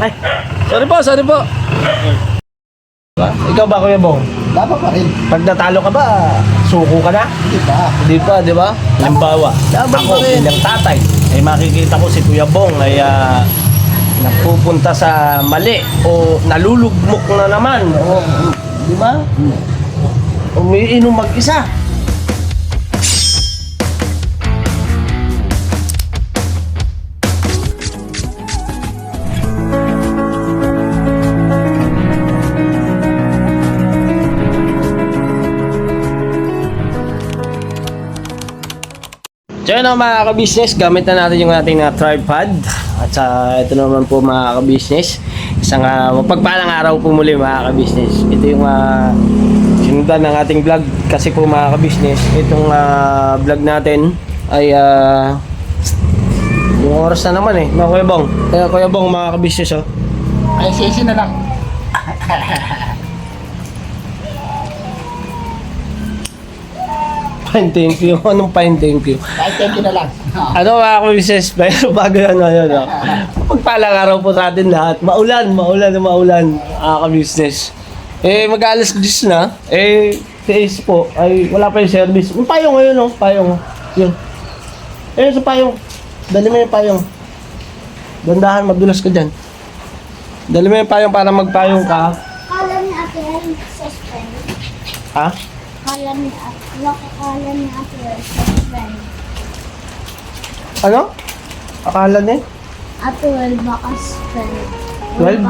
Ay, sorry po. Ikaw ba, Kuya Bong? Laban pa rin. Pag natalo ka ba, suko ka na? Hindi ba? Di ba? Halimbawa, Laban ako pa rin. bilang tatay, ay makikita ko si Kuya Bong ay napupunta sa mali o nalulugmok na naman. O, di ba? Umiinom mag-isa. So yun mga ka-business, gamit na natin yung ating tripod. At ito naman po mga ka-business, isang mapagpalang araw po muli mga ka-business. Ito yung sinundan ng ating vlog kasi po mga ka-business, itong vlog natin ay yung oras na naman na Kuya Bong. Kaya Kuya Bong mga ka-business Ay, sesi na lang. Fine, thank you. Anong fine, thank you? Ay, thank you na lang. Ano mga ka-business, pero bago yun. Pagpalang araw po sa atin lahat. Maulan ka-business. Mag-alas 10 na. Si Ace po, ay wala pa yung service. Yung payong ngayon, payong. Yun. Sa payong. Dali mo yung payong. Dandahan, madulas ka dyan. Dali mo yung payong para magpayong ka. Kala ni Ate Ellen suspend. Ha? Kala ni Ate Ellen suspend. Ano? Akala ni? Ate Ellen baka suspend. 12?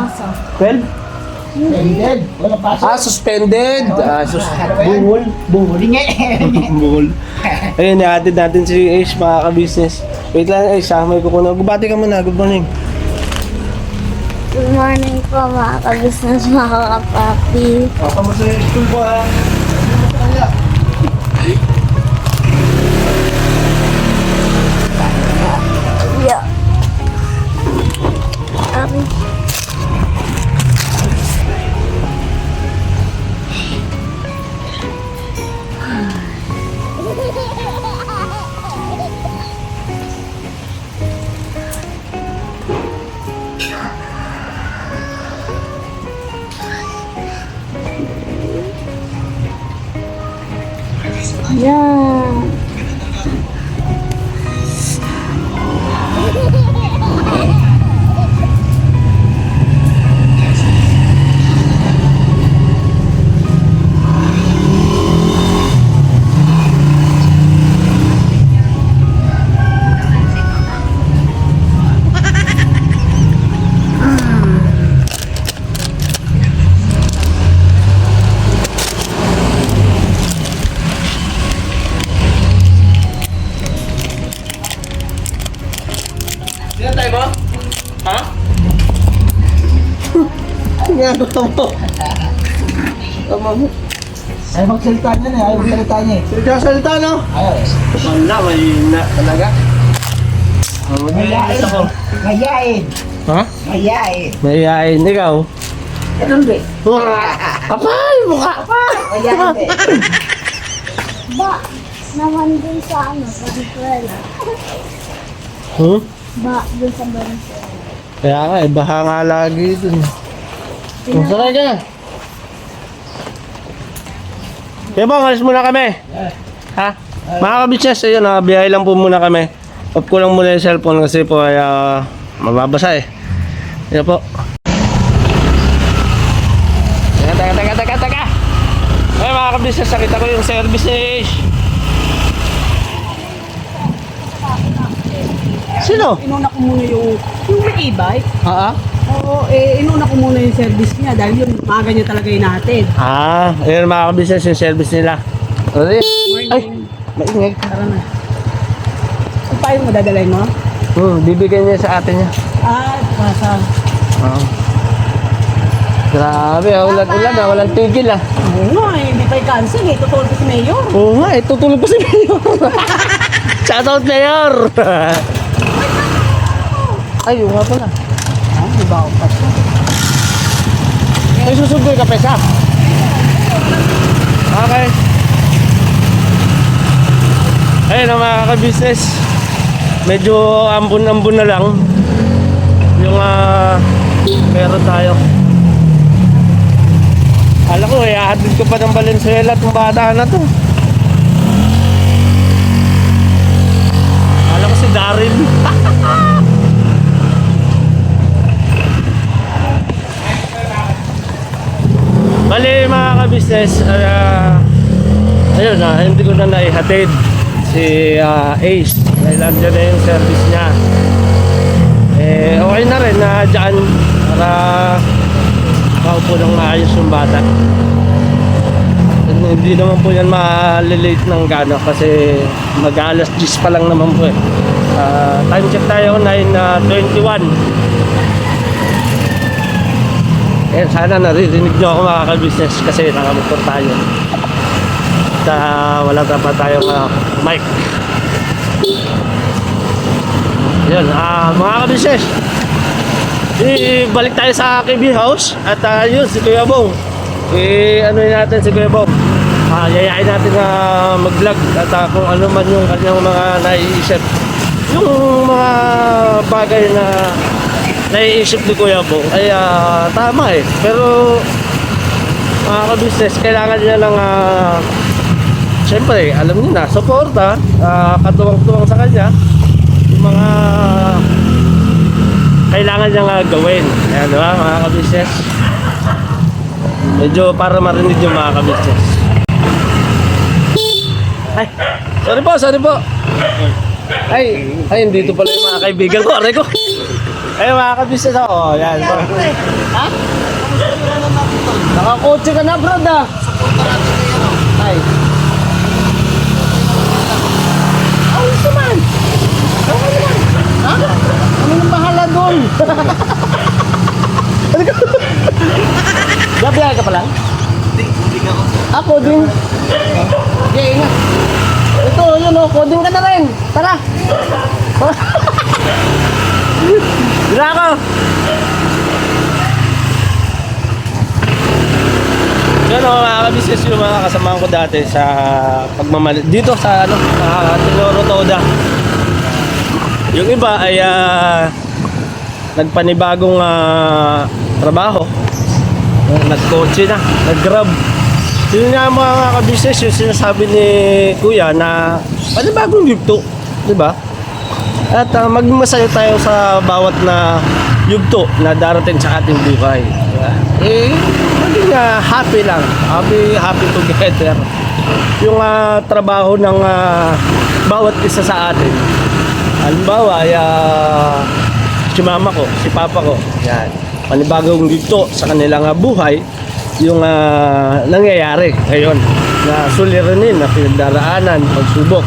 12? Ended. Wala pasok. Suspended. Bungol. Lingi. Bungol. Ayun, naatid natin si Ace, mga ka-business. Wait lang, Ace, may kukunan. Gubati ka muna. Good morning. Good morning po mga ka-business, mga kapapi. Kamusta yung school po, ha? Yeah. Yeah. Sinatay mo? Ha? Ginagawa mo. Tama mo. Ay, magsalita niya na. Ay, magsalita niya eh. Salita, no? Ayaw. Wala, mahina talaga. Mayain. Ako. Mayain. Ha? Mayain. Mayayain. Ikaw? Ano ba? Kapal! Mukha! Mayain eh. Ba, naman dun sa Valenzuela. Ba, dun sa Valenzuela. Kaya nga, baha nga lagi dun. Masakay ka. Kaya ba, alis muna kami. Ha? Mga ka-business, ayun, biyahe lang po muna kami. Off ko lang muna yung cellphone kasi po ay mababasa eh. Yan po. Teka. Ay mga ka-business, nakita ko yung service ni Ish. Sino? Inuna ko muna yung may e-bike. Oo, inuna ko muna yung service niya dahil yun, maaga niya talaga hinatid. Ayun mga ka-business, yung service nila. Ay, maingay. Tara na. Ang payo mo, dadalay mo? Bibigyan niya sa atin niya. Pasa. Grabe, ulan-ulan walang tigil Oo nga, hindi pa i-cancel eh. Tutulog ko si Mayor. Oo nga, tutulog pa si Mayor. Shoutout Mayor! Ay, yung nga pala. Di ba ako pa siya? May susunod ka pesa. Okay. Ayun mga ka-business. Medyo ambon-ambon na lang. Yung Meron tayo. Alam ko, ihahatid ko pa ng Valenzuela itong bata na to. Alam ko si Daryl. Bali mga ka-business, ayun hindi ko na naihatid si Ace dahil andyan na yung service niya. Okay na rin na dyan para makaupo ng maayos yung bata. Hindi naman po yan malilate ng gano'n kasi mag-alas 10 pa lang naman po eh. Time check tayo 9:21. Sana naririnig nyo ako mga ka-business kasi nakamotor tayo. At wala pa tayong mic. Yun, mga ka-business, balik tayo sa KB House at yun, si Kuya Bong. Ano natin si Kuya Bong. Yayain natin na mag-vlog at kung ano man yung kanyang mga naiisip. Yung mga bagay na naiisip ni Kuya Bong ay tama eh. Pero mga ka-business, kailangan niya ng siyempre, alam niyo na, suporta, katuwang-tuwang sa kanya yung mga kailangan niya nga gawin. Ayan, diba mga ka-business? Medyo para marinig yung mga ka-business. Ay, sorry po. Ay, dito pala yung mga kaibigan ko. Aray ko. Ay, mga ka-business ako. Ayan. Ha? Nakakotse ka na, bro, da. Ay. Ayos naman. Ha? Ano nang bahala doon? Gabiyahe ka pa lang? Hindi ako. Ako din. Okay, ingat. Ito, yun o, coding ka na rin. Tara. Dila ako. Yan o, mga ka-business yung mga kasamahan ko dati sa pagmamalit. Dito sa Tenoro Toda. Yung iba ay nagpanibagong trabaho. Nagkotse na, nag-grab. Yun nga mga ka-business, yung sinasabi ni Kuya na panibagong yugto, di ba? At magmasaya tayo sa bawat na yugto na darating sa ating buhay. Diba? Maging happy lang, happy together. Yung trabaho ng bawat isa sa atin. Halimbawa ay si mama ko, si papa ko, yan. Panibagong yugto sa kanilang buhay yung nangyayari ngayon na suliranin na pinagdaraanan, pagsubok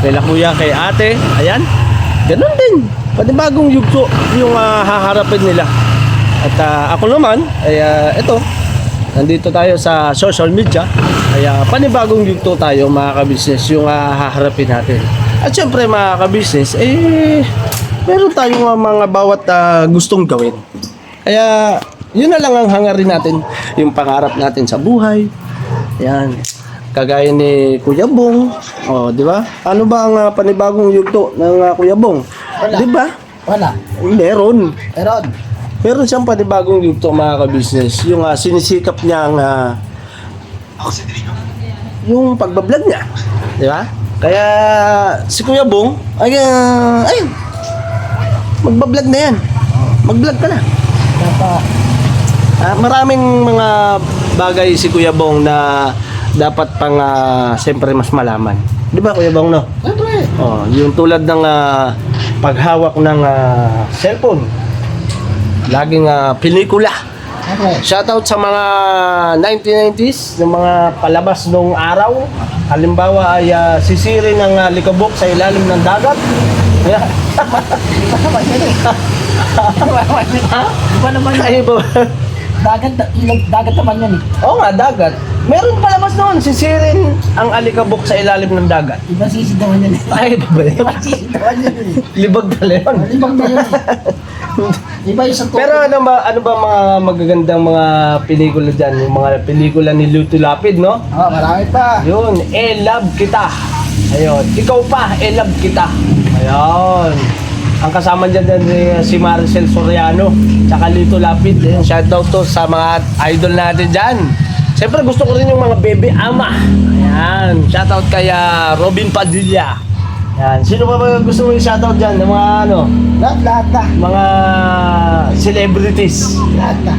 kay kuya, kay ate, ayan, ganun din, panibagong yugto yung haharapin nila. At ako naman ay ito, nandito tayo sa social media, ay panibagong yugto tayo mga ka-business yung haharapin natin. At syempre mga ka-business, meron tayong mga bawat gustong gawin. Kaya yun na lang ang hangarin natin, yung pangarap natin sa buhay. Yan. Kagaya ni Kuya Bong. Oh, di ba? Ano ba ang panibagong yugto ng Kuya Bong? Di ba? Wala. Meron. Meron. Meron siyang panibagong yugto mga ka-business. Yung sinisikap niya yung pagbablog niya. Di ba? Kaya si Kuya Bong ay magbablog na yan. Mag-vlog ka na. Maraming mga bagay si Kuya Bong na dapat pang siyempre mas malaman. Di ba Kuya Bong, no? Siyempre. Oh, yung tulad ng paghawak ng cellphone. Laging pelikula. Siyempre. Shoutout sa mga 1990s, yung mga palabas nung araw. Halimbawa ay sisirin ng likabok sa ilalim ng dagat. Ayan. Iba naman yun. Ay, ba? Dagat naman yun. Oo nga, dagat. Meron palabas noon, sisirin ang alikabok sa ilalim ng dagat. Iba sisidawan yun. Ay, iba ba yun? Iba sisidawan yun. Libag pala yun. Libang na yun. Iba yung sa tubig. Pero ano ba mga magagandang mga pelikula dyan? Yung mga pelikula ni Luto Lapid, no? Marami pa. Yun, love kita. Ayun, ikaw pa, love kita. Ayun. Ang kasama dyan si Maricel Soriano, tsaka Lito Lapid. Shoutout to sa mga idol natin dyan. Siyempre gusto ko rin yung mga baby ama. Ayan, shoutout kay Robin Padilla. Ayan, sino ba gusto mo yung shoutout dyan? Yung mga ano, Lahat na. mga celebrities. Lahat na.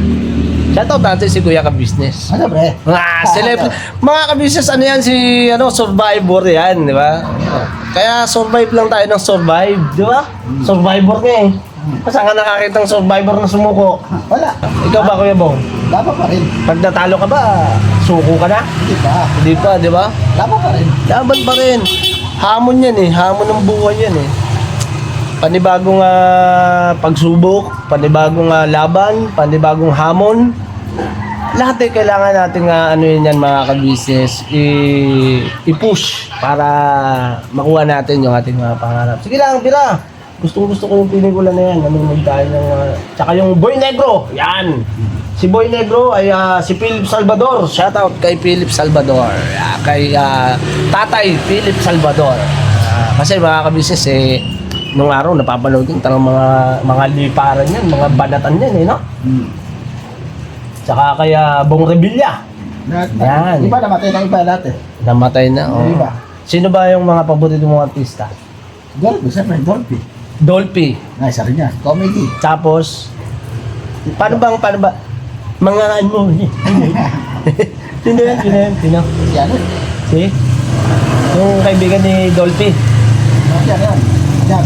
Shoutout natin si Kuya Ka-Business. Ano pre? Mga ka-business, ano yan, si survivor yan, di ba? Kaya survive lang tayo ng survive, di ba? Survivor nga eh. Saan ka nakakita ng survivor na sumuko? Wala. Ikaw ba, Kuya Bong? Laban pa rin. Pag natalo ka ba, suko ka na? Hindi pa. Hindi pa, di ba? Laban pa rin. Laban pa rin. Hamon yan eh. Hamon ng buhay yan eh. Panibagong pagsubok, panibagong laban, panibagong hamon. Lahat eh kailangan natin ano yun yan mga ka-business, i-push para makuha natin yung ating mga pangarap. Sige lang, tira. Gusto ko yung pelikula na yan. Nanonood tayo ng tsaka yung Boy Negro. Yan. Si Boy Negro ay si Philip Salvador. Shoutout kay Philip Salvador. Kay Tatay Philip Salvador. Kasi mga ka-business nung araw napapanood yung talagang mga liparan yan, mga banatan yan no? Tsaka kaya Bong Revilla. Lahat na. Yan. Iba namatay na iba lahat eh. Namatay na. Oh. Iba. Sino ba yung mga paborito mong artista? Dolphy, siyempre Dolphy. Dolphy. Ay, isa rin yan. Comedy. Tapos, paano ba? Mga ano? Sino yan? Sino? Yan eh. Si? Yung kaibigan ni Dolphy. Yan. Yan.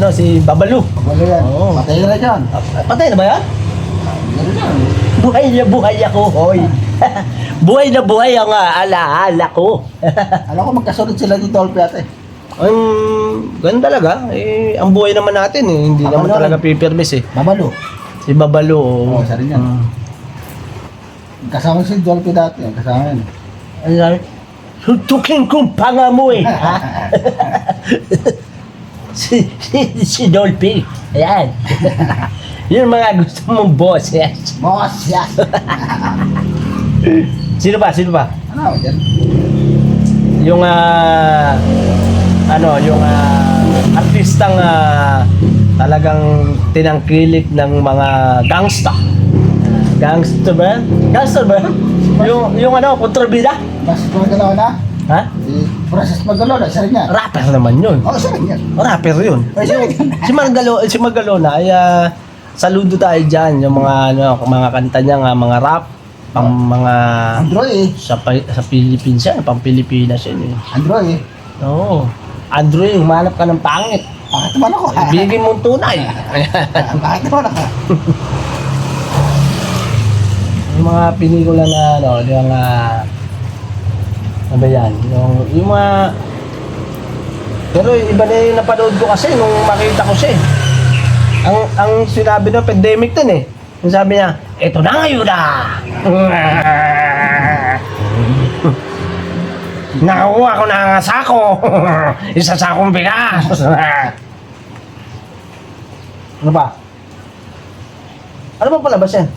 Si Babalu. Wala yan. Oo. Patay na yan. Patay na ba yan? Yan yan. Buhay na buhay ako, hoy. Buhay na buhay ang alaala ko. Alam ko magkasunod sila ni Dolphy ate. Ganun talaga. Ang buhay naman natin hindi naman Babalo talaga pipirmis Babalo. Si Babalu. Oo, isa rin yan. Kasama si Dolphy dati. Kasama yan. Ano sabi? Suntukin kong panga mo si Dolphy. Ayan. Yun mga gusto mong boses. Boss, yan. Sino ba? Ano, yan. Yung artistang talagang tinangkilik ng mga gangsta. Gangster ba? Yung kontrabida? Francis Magalona. Ha? Si Francis Magalona, isa rin yan. Rapper naman yun. Oo, isa rin yan. Rapper yun. Si Magalona ay saludo tayo dyan. Yung mga kanta niya nga, mga rap, pang mga Android. sa Philippines yan, pang Pilipinas yan eh. Android. Oo. Andrew, humanap ka ng pangit. Bakit naman ako? Bigyan mong tunay. Bakit naman ako? Yung mga pelikula na yung ano ba yan? Yung mga pero iba na yung napanood ko kasi nung makita ko siya eh. Ang sinabi ng pandemic din eh. Yung sabi niya, eto na ngayon Nakakuha ko ng sako. Isa sakong bigas. Ano ba? Ano ba palabas yan?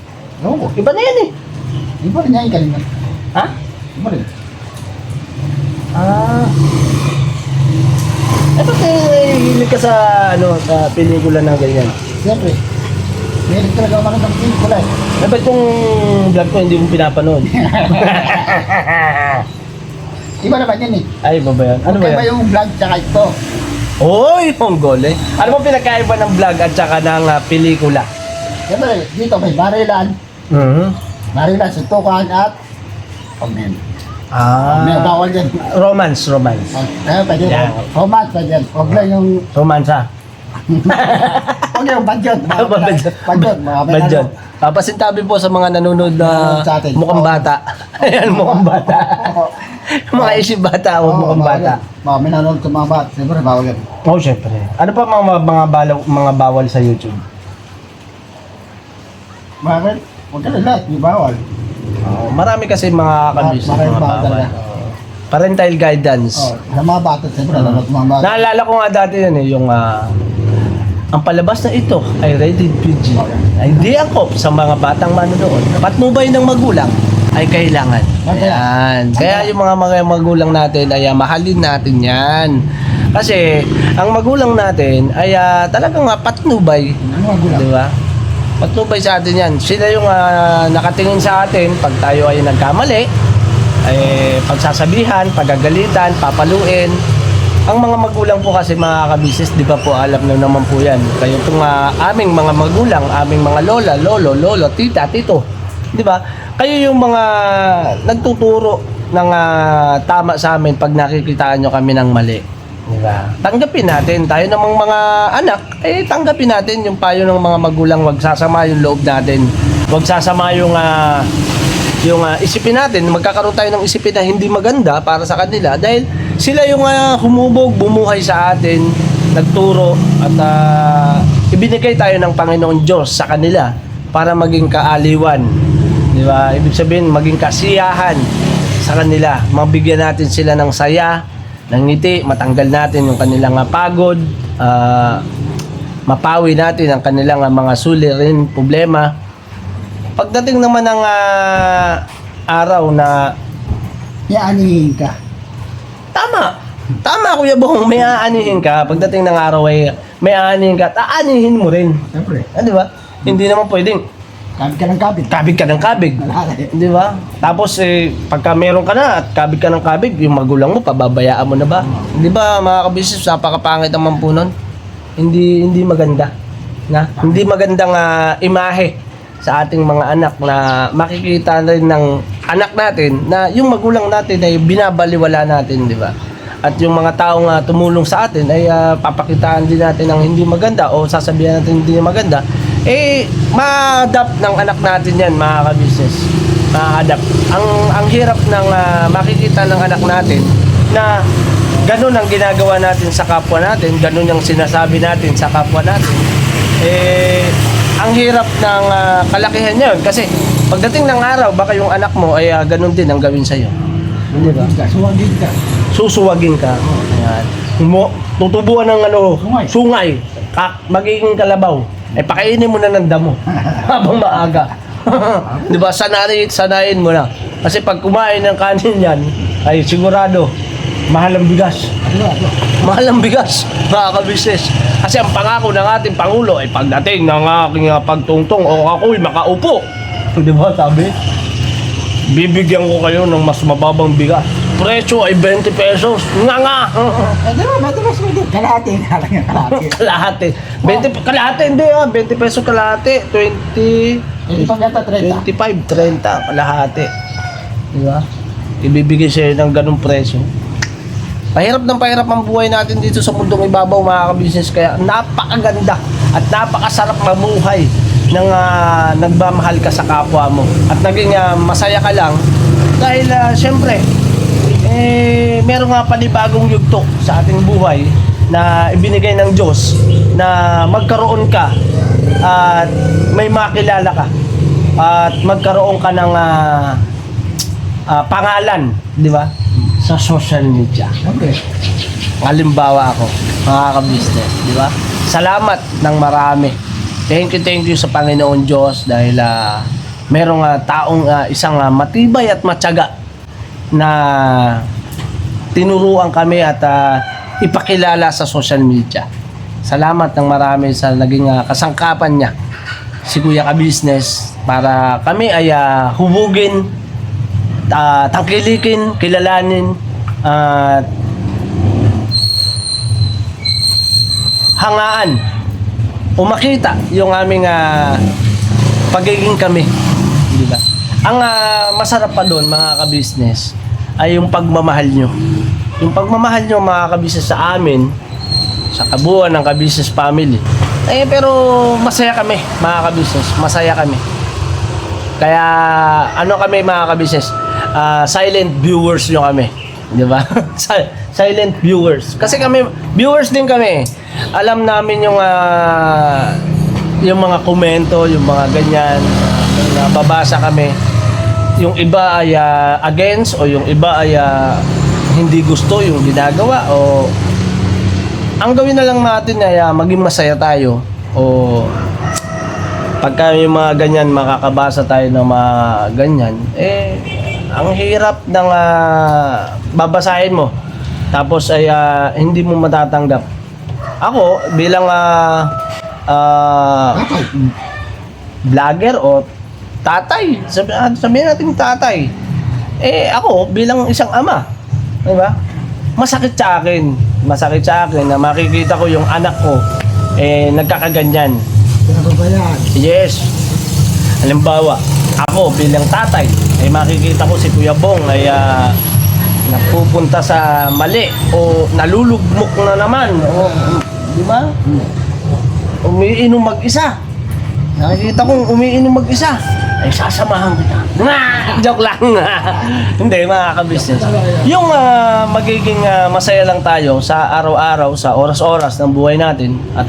Oo. Iba na yan eh. Iba rin yan yung kanina. Ha? Iba rin. Ba't hilig ka sa pelikula ng ganyan? Siyempre. Meron talaga magandang pelikula eh. Ba't kung vlog ko hindi mo pinapanood? Iba naman yan eh. Ay, iba ba yan? Ano ba Iba yan? yung vlog tsaka ito. Oy, Ponggol eh. Ano ba pinagkaiba ng vlog at saka ng pelikula? Siyempre, dito may barilan. Barilan, suntukan at comment. May bawal yan. Romance. Pwede Yeah. romance pa dyan. Huwag lang yung, Romansa. huwag yung badyon. Badyon. Badyon. Papasintabi po sa mga nanonood na Sa atin. mukhang bata. Ayan, mukhang bata. Mga isip bata o mukhang bata. Mga minanood sa mga bata. Siyempre, bawal yan. Oh, syempre. Ano pa mga bawal sa YouTube? Bakit? Huwag ka na lahat. Yung bawal. Marami kasi mga kabis Marami mga bawal bawal. talaga. Parental guidance. Sa mga bata, siyempre, nanonood sa mga bata. Naalala ko nga dati yun yung ang palabas na ito ay rated PG. Ay di angkop sa mga batang manonood. Patnubay ng magulang ay kailangan. Ayan. Kaya yung mga magulang natin ay mahalin natin yan. Kasi ang magulang natin ay talagang patnubay. Ano ang gulang? Di ba? Patnubay sa atin yan. Sila yung nakatingin sa atin pag tayo ay nagkamali, ay pagsasabihan, pagagalitan, papaluin. Ang mga magulang po kasi mga kabisnes, di ba po alam na naman po yan. Kayo itong aming mga magulang, aming mga lola, lolo, tita, tito. Di ba? Kayo yung mga nagtuturo ng tama sa amin pag nakikitaan nyo kami ng mali. Di ba? Tanggapin natin. Tayo namang mga anak, tanggapin natin yung payo ng mga magulang. Huwag sasama yung loob natin. Huwag sasama yung isipin natin. Magkakaroon tayo ng isipin na hindi maganda para sa kanila dahil sila yung humubog, bumuhay sa atin, nagturo at ibinigay tayo ng Panginoon Diyos sa kanila para maging kaaliwan. Di ba? Ibig sabihin, maging kasiyahan sa kanila. Mabigyan natin sila ng saya, ng ngiti, matanggal natin yung kanilang pagod, mapawi natin ang kanilang mga suliranin, problema. Pagdating naman ng araw na Yaanihin ka. Tama Kuya Bong, may aanihin ka. Pagdating ng araw ay may aanihin ka, aanihin mo rin. Siyempre. Di ba? Hindi naman pwedeng Kabig ka ng kabig. kabig ka ng kabig. Malaki. Di ba? Tapos pagka meron ka na at kabig ka ng kabig, yung magulang mo, pababayaan mo na ba? Di ba mga kabisnes, napakapangit naman po nun. Hindi maganda. Hindi magandang imahe sa ating mga anak na makikita rin ng anak natin na yung magulang natin ay binabaliwala natin, di ba? At yung mga taong tumulong sa atin ay papakitaan din natin ng hindi maganda o sasabihan natin hindi maganda, ma-adapt ng anak natin yan, mga kabisnes. Ma-adapt. Ang hirap ng makikita ng anak natin na ganun ang ginagawa natin sa kapwa natin, ganun ang sinasabi natin sa kapwa natin. Ang hirap ng kalakihan yun kasi pagdating ng araw, baka yung anak mo ay ganun din ang gawin sa'yo. Hindi ba? Suwagin ka. Susuwagin ka. Ayan. Tutubuan ng sungay. Magiging kalabaw. Pakainin mo na ng damo habang maaga. Di ba? Sanayin mo na. Kasi pag kumain ng kanin yan, ay sigurado, mahal ang bigas. Mahal ang bigas, mga kabisnes. Kasi ang pangako ng ating Pangulo ay pagdating ng aking pagtungtong o ako'y makaupo. Di ba sabi? Bibigyan ko kayo ng mas mababang bigas. Presyo ay 20 pesos. Nga! Di ba? Madalas mo din. Kalahati nga lang yung kalahati. Kalahati. 20, kalahati hindi 20 pesos kalahati. 20, Hindi pang yata 30. 25, 30 kalahati. Di ba? Ibibigay sa'yo ng ganung presyo. Pahirap ng pahirap ang buhay natin dito sa mundong ibabaw, mga kabisnes. Kaya napakaganda at napakasarap mabuhay nang nagmamahal ka sa kapwa mo. At naging masaya ka lang dahil syempre, meron nga panibagong yugto sa ating buhay na ibinigay ng Diyos na magkaroon ka at may makilala ka at magkaroon ka ng pangalan, di ba? Sa social media. Okay. Halimbawa ako, mga ka-business, di ba? Salamat ng marami. Thank you sa Panginoon Diyos dahil merong taong isang matibay at matyaga na tinuruan kami at ipakilala sa social media. Salamat ng marami sa naging kasangkapan niya, si Kuya Ka-Business, para kami ay hubugin, tangkilikin, kilalanin, at hangaan o makita yung aming pagiging kami, di ba? Ang masarap pa doon, mga ka-business, ay yung pagmamahal nyo. Yung pagmamahal nyo, mga ka-business, sa amin, sa kabuuan ng ka-business family. Pero masaya kami, mga ka-business, masaya kami. Kaya ano kami, mga ka-business, silent viewers nyo kami, di ba? Silent viewers. Kasi kami, viewers din kami. Alam namin yung mga komento, yung mga ganyan, nababasa kami. Yung iba ay against o yung iba ay hindi gusto yung ginagawa o ang gawin na lang natin ay maging masaya tayo o pagka yung mga ganyan makakabasa tayo ng mga ganyan ang hirap ng babasahin mo tapos ay hindi mo matatanggap. Ako bilang vlogger o tatay, sabihin natin tatay. Ako bilang isang ama, 'di ba? Masakit sa akin na makikita ko yung anak ko nagkakaganyan. Pinababayaan. Yes. Halimbawa, ako bilang tatay, makikita ko si Kuya Bong ay napupunta sa mali o nalulugmok na naman. O, di ba? Umiinom mag-isa. Nakikita kong umiinom mag-isa. Ay, sasamahan kita. Joke lang. Hindi, mga ka-business. Yung magiging masaya lang tayo sa araw-araw, sa oras-oras ng buhay natin at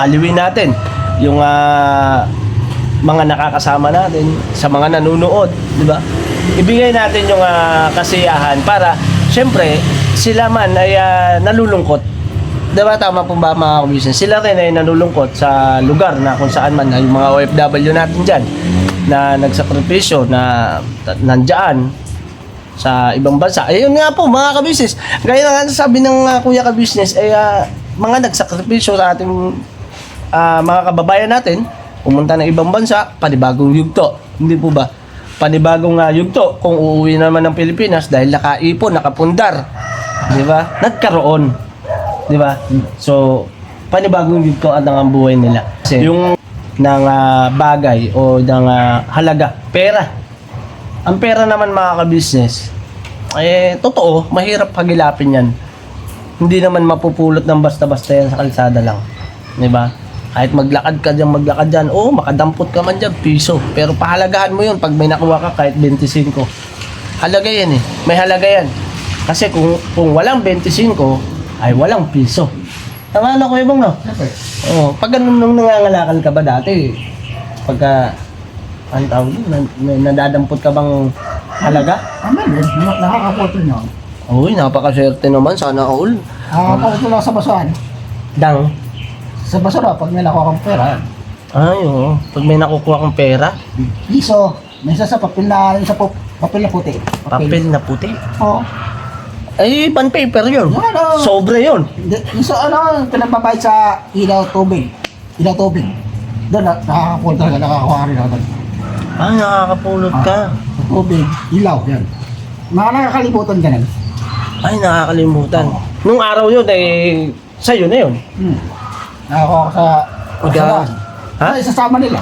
aliwin natin yung mga nakakasama natin, sa mga nanonood, di ba? Ibigay natin yung kasiyahan para, syempre, sila man ay nalulungkot. Di ba? Tama po ba mga ka-business? Sila rin ay nalulungkot sa lugar na kung saan man ay yung mga OFW natin dyan na nagsakripisyo na nandyan sa ibang bansa. Ayun nga po mga ka-business. Gaya nga sabi ng kuya ka-business, mga nagsakripisyo sa ating mga kababayan natin, pumunta ng ibang bansa, panibagong yugto. Hindi po ba? Panibagong yugto kung uuwi naman ng Pilipinas dahil nakaipon, nakapundar. Di ba? Nagkaroon. Di ba? So, panibagong yugto at ang buhay nila. Kasi yung ng bagay o ng halaga, pera. Ang pera naman mga ka-business, totoo, mahirap pagilapin yan. Hindi naman mapupulot ng basta-basta yan sa kalsada lang. Di ba? Kahit maglakad ka dyan, makadampot ka man dyan, piso. Pero pahalagahan mo yun pag may nakuha ka kahit 25. Halaga yan may halaga yan. Kasi kung walang 25, ay walang piso. Tama na ko ibang no? Siyempre. Pag ganun nung nangangalakal ka ba dati, pagka, ang tawag yun, nadadampot ka bang halaga? Meron. Nakakapoto nyo. Uy, napakaswerte naman, sana all. Nakakapoto lang sa basuhan. Dang. Sa basura, pag may nakuha kang pera, Ay, oo. Pag may nakukuha kang pera, piso. May isa sa papel na puti. papel na puti. Oo. Ay, bond paper yun. Yung ano? Sobre yun. Yung sa pinagbabayad sa ilaw tubig. Doon, nakakapulo talaga, nakakuha rin ako doon. Ah, nakakapulot ka. Sa tubig, ilaw, yan. Mga nakakalimutan ka na. Ay, nakakalimutan. Nung araw yun, sa'yo na yun. Nakakuha ko sa basura. Ha? Isasama nila.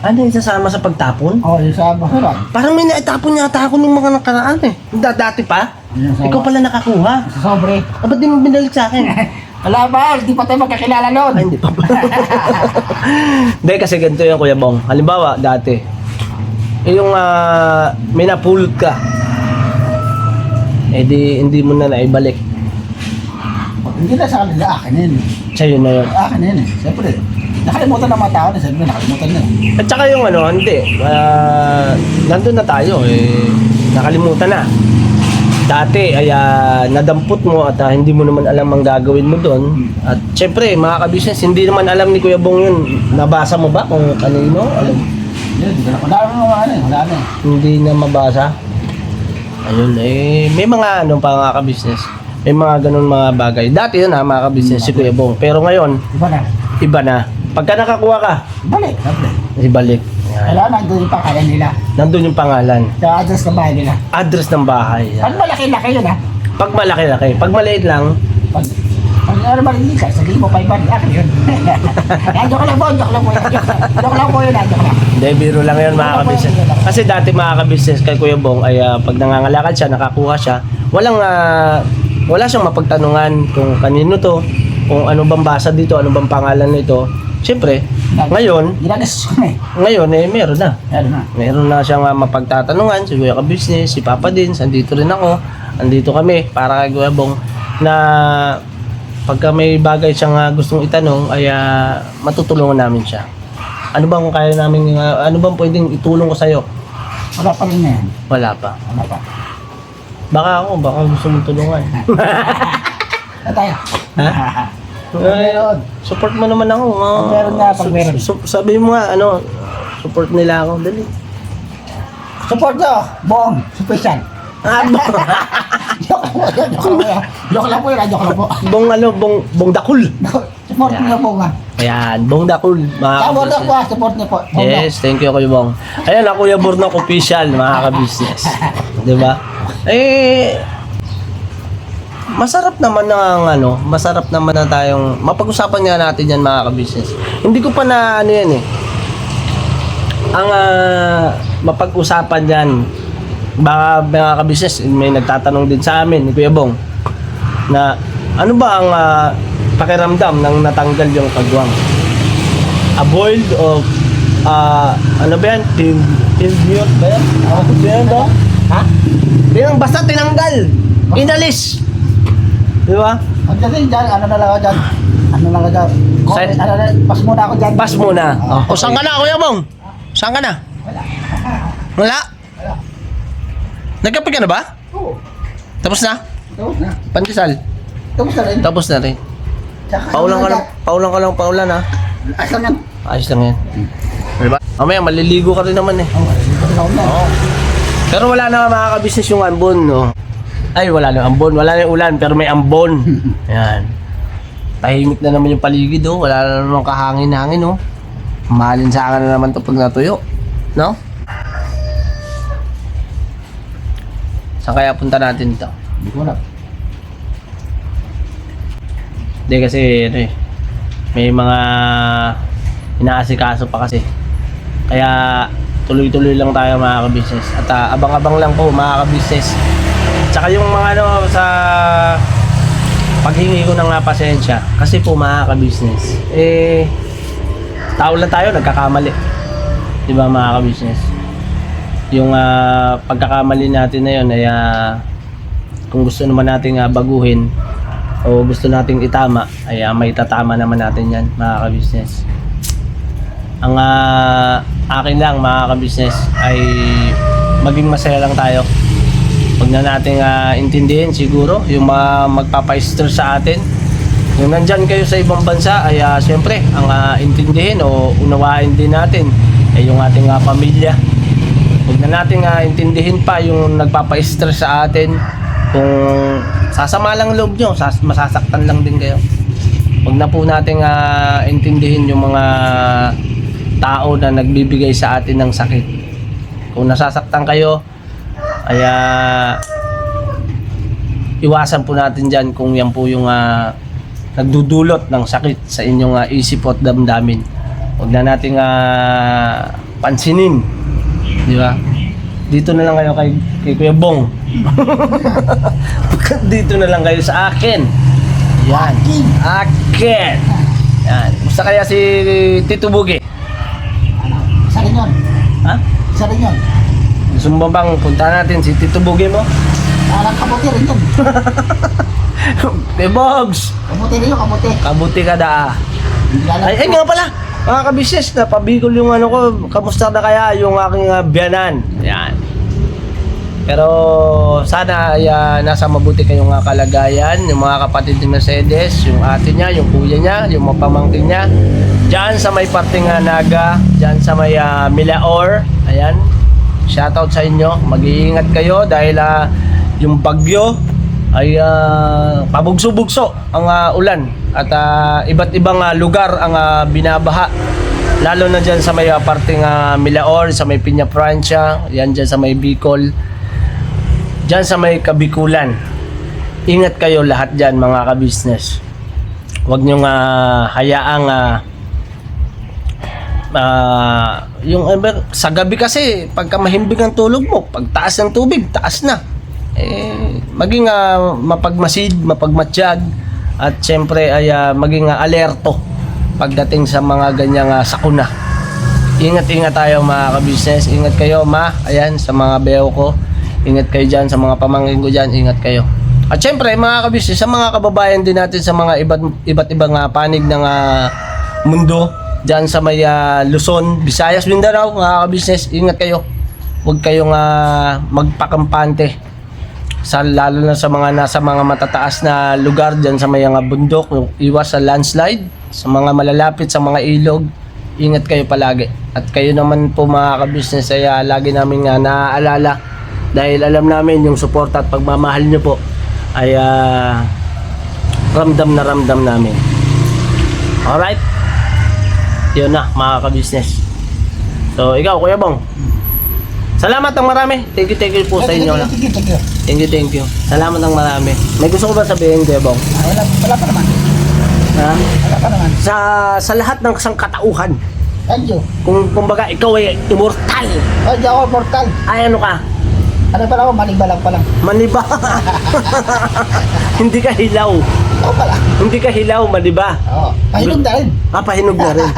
Ano yung sasama sa pagtapon? Oo, yung sa basura. Parang may naitapon yata ako nung mga nakaraan Dati pa? Yung sa- Ikaw pala nakakuha. Sa sobre. Ba't di mo binalik sa akin? Wala ba? Hindi pa tayo magkakilala noon. Ay, hindi pa ba? Hindi, kasi ganito yung Kuya Bong. Halimbawa, dati, yung may napulot ka, hindi mo na naibalik. Hindi na sa kanila, akin yun. Sa'yo na yun. Akin yun eh. Siyempre, nakalimutan ng mga tao na. Siyempre, nakalimutan na. At saka yung hindi. Nandun na tayo nakalimutan na. Dati ay nadampot mo at hindi mo naman alam ang gagawin mo doon. At syempre, mga ka-business, hindi naman alam ni Kuya Bong yun. Nabasa mo ba kung kanino? Alam? Wala na. Hindi na mabasa. Ayun may mga mga ka-business. May mga ganun mga bagay. Dati yun mga ka-business si Kuya Bong. Pero ngayon, Iba na. iba na. Pagka nakakuha ka, Balik. Siyempre. ibalik. Wala na, doon yung pangalan nila. Nandun yung pangalan. Sa address ng bahay nila. Address ng bahay. Pag malaki-laki yun ha. Pag malaki-laki. Pag maliit lang, Pag ano ba hindi ka, sabihin mo 500, akin yun. Joke lang po yun. Joke lang po yun. hindi, biro lang yun mga ka-business. Kasi dati mga ka-business kay Kuya Bong ay pag nangangalakal siya, nakakuha siya, wala siyang mapagtanungan kung kanino to, kung ano bang basa dito, ano bang pangalan nito. Siyempre, ngayon, Ginagas ko eh. meron na. Ano na. Meron na siyang mapagtatanungan, si Kuya ka-business, si Papa din, andito rin ako, andito kami para kay Kuya Bong na pagka may bagay siyang gustong itanong ay matutulungan namin siya. Ano bang kaya namin, ano bang pwedeng itulong ko sa'yo? Wala pa rin na yan. Wala pa. Wala pa. Baka gusto mong tulungan. Na tayo. Ha? Meron. Support mo naman ako. Pag meron nga, pag meron. Sabi mo nga, support nila ako. Dali. Support nyo. Bong. Special. Joke lang po yun, joke lang po. Bong dakul. Support niyo po nga. Ayan, bong dakul, mga Support niyo kabisnes. po, support niyo po. Yes, thank you Kuya Bong. Ayan, ako Kuya Bornok official, mga ka-business. 'Di ba? Masarap naman masarap naman na tayong mapag-usapan nga natin 'yan, mga ka-business. Hindi ko pa na ano 'yan eh. Ang mapag-usapan diyan, baka mga ka-business, may nagtatanong din sa amin ni Kuya Bong na ano ba ang pakiramdam ng natanggal yung kagwang? A boiled of ano ba yan? Tilbiyot ba yan? Yan ba? Ha? Basta tinanggal. Inalis. Di ba? Ang dyan, ano na lang ako dyan. Ano lang ako dyan. Sa- Pas muna ako dyan. Pas muna. O saan ka na, Kuya Bong? Saan ka na? Wala. Nagkape ka na ba? Oo. Tapos na? Tapos na. Pandesal? Tapos na rin. Tapos na rin. Tsaka Paulan ka lang. Paulan ha. Asa yan? Ayos lang yan. Diba? Mamaya, maliligo ka rin naman eh. Oo. Pero wala na mga ka-business yung ambon, no? Ay, wala na ambon. Wala na yung ulan, pero may ambon. Ayan. Tahimik na naman yung paligid, oh. Wala na naman kahangin-hangin, oh. Mahalin sa akin na naman ito pag natuyo. No? Saan kaya punta natin ito? Hindi ko alam. Hindi kasi, ano eh. May mga inaasikaso pa kasi. Kaya tuloy-tuloy lang tayo mga ka-business. At abang-abang lang po mga ka-business. Tsaka yung mga sa paghingi ko ng pasensya. Kasi po mga ka-business, tao lang tayo, nagkakamali. Diba mga ka-business? Yung pagkakamali natin na yun ay kung gusto naman natin baguhin o gusto nating itama ay may tatama naman natin yan mga ka-business. Ang akin lang mga ka-business ay maging masaya lang tayo. Huwag na natin intindihin siguro yung mga magpapa-stress sa atin. Yung nandyan kayo sa ibang bansa ay siyempre ang intindihin o unawain din natin ay yung ating pamilya. Huwag na natin intindihin pa yung nagpapa-stress sa atin. Kung sasama lang loob nyo, masasaktan lang din kayo. Huwag na po natin intindihin yung mga tao na nagbibigay sa atin ng sakit. Kung nasasaktan kayo, ay iwasan po natin dyan kung yan po yung nagdudulot ng sakit sa inyong isip at damdamin. Huwag na natin pansinin. Di ba? Dito na lang kayo kay Kuya Bong. Dito na lang kayo sa akin. Yan. Akin. Yan. Gusto kaya si Tito Bugi? Isa rin yun. Ha? Isa rin yun. Gusto mo bang punta natin si Tito Bugi mo? Parang kamuti rin yun. Hey Bogs! Kamuti rin yun, kamuti. Kabuti ka da. Hindi alam Ay nga pala! Mga kabisnes, napabigol yung ko. Kamusta na kaya yung aking biyanan? Yan. Pero sana ay nasa mabuti kayong kalagayan. Yung mga kapatid ni Mercedes, yung ate niya, yung kuya niya, yung mga pamangkin niya. Diyan sa may parting Naga, diyan sa may Milaor. Ayan. Shoutout sa inyo. Mag-iingat kayo dahil yung bagyo ay pabugso-bugso ang ulan at iba't ibang lugar ang binabaha, lalo na dyan sa may parting Milaor, sa may Piña Francia, yan dyan sa may Bicol, dyan sa may Kabikulan. Ingat kayo lahat dyan mga ka-business. Huwag nyong hayaang yung sa gabi kasi pagka mahimbing ang tulog mo, pag taas ng tubig, taas na. Maging mapagmasid, mapagmatsyag at syempre ay maging alerto pagdating sa mga ganyang sakuna. Ingat-ingat tayo mga ka-business. Ingat kayo ayan sa mga beo ko. Ingat kayo dyan sa mga pamangkin ko dyan. Ingat kayo. At syempre mga ka-business, sa mga kababayan din natin sa mga iba't ibang panig ng mundo dyan sa may Luzon, Visayas, Mindanao mga ka-business. Ingat kayo. Huwag kayong magpakampante. Lalo na sa mga nasa mga matataas na lugar dyan sa may bundok, iwas sa landslide, sa mga malalapit sa mga ilog. Ingat kayo palagi. At kayo naman po mga ka-business ay lagi namin naaalala Dahil alam namin yung suporta at pagmamahal nyo po ay ramdam na ramdam namin. Alright? Yun na, mga ka-business. So, ikaw, Kuya Bong. Salamat ng marami. Thank you po sa inyo. Thank you. Salamat ng marami. May gusto ko ba sabihin, Kuya Bong? Wala pa naman. Ha? Wala pa naman. Sa lahat ng sangkatauhan, Thank you. kumbaga ikaw ay immortal. Ay, di ako mortal. Ay, ano ka? Ano pa lang ako, manibalang pa lang. Maniba. Hindi ka hilaw. Ako pala. Hindi ka hilaw, maniba. Oo. Pahinog na rin. Pahinog na rin.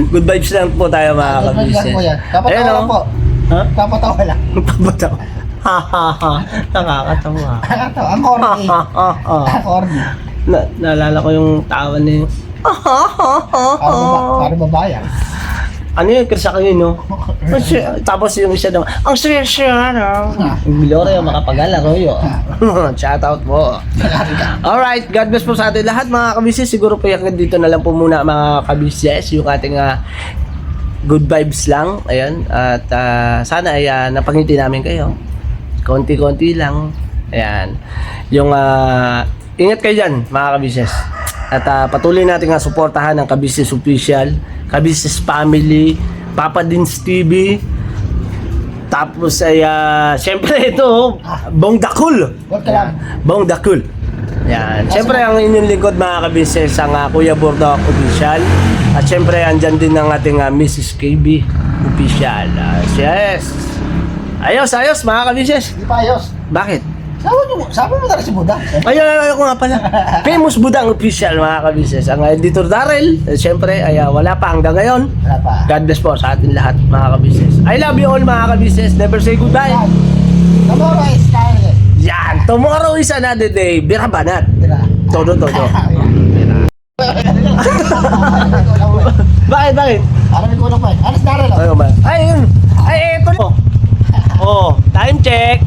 Good vibes lang po tayo, mga Good vibes lang kabisnes. po yan. Kapatawa lang po. Ha? Kapatawa lang. Papatawa. Ha ha ha. Nakakatawa. Ang corny. Ang corny. Naalala ko yung tawa niyo. Para babayan. Ano yun? Kirsa kayo, no? Tapos yung isa naman, ang siya no? Gloria, makapagalaro yun. Shout out po. Alright, God bless po sa atin lahat, mga kabisnes. Siguro po yan dito na lang po muna, mga kabisnes, yung ating good vibes lang. Ayan. At sana ay napangiti namin kayo. Konti-konti lang. Ayan. Yung ingat kayo dyan, mga kabisnes. At patuloy natin nga suportahan ang Kabisnes Official, Kabisnes Family, Papa Dins TV. Tapos ay syempre ito, Bong Dakul. Bong Dakul. Yan. Syempre ang inyong lingkod, mga kabisnes, ang Kuya Bordok Official. At syempre andyan din ang ating Mrs. KB Official. Yes. Ayos, mga kabisnes. Di pa ayos. Bakit? Sabi mo talaga si Buda. Ayun ko nga pala. Famous Budang Official, mga kabisnes. Ang editor Darrell, syempre, ay wala pa hanggang ngayon. Wala pa. God bless po sa atin lahat, mga kabisnes. I love you all, mga kabisnes. Never say goodbye. Tomorrow is Saturday. Yan. Tomorrow is another day. Bira banat. Tira. Todo. Bakit? Alam ko na pa. Alas Darrell. Ano ba? Ay, yun. Ay, eto. Oh, time check.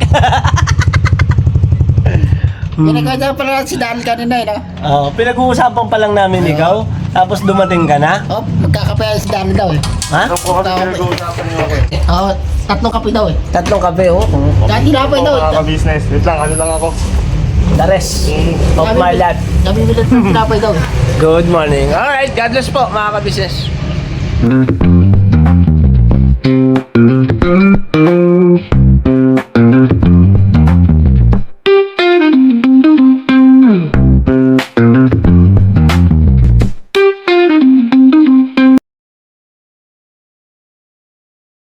Pinagkaya pala si Darrell kanina eh, no? Pinag-uusapan pa lang namin ikaw. Tapos dumating ka na. Oh, magkakape si Darrell daw eh. Ha? Oo, tatlong kape daw eh. 3 kape, oh. Kahit tinapay daw. Business. Wait lang, ano lang ako. The rest of my life. Sabi mo lang tinapay daw eh. Good morning. Alright, God bless po, mga kabisnes.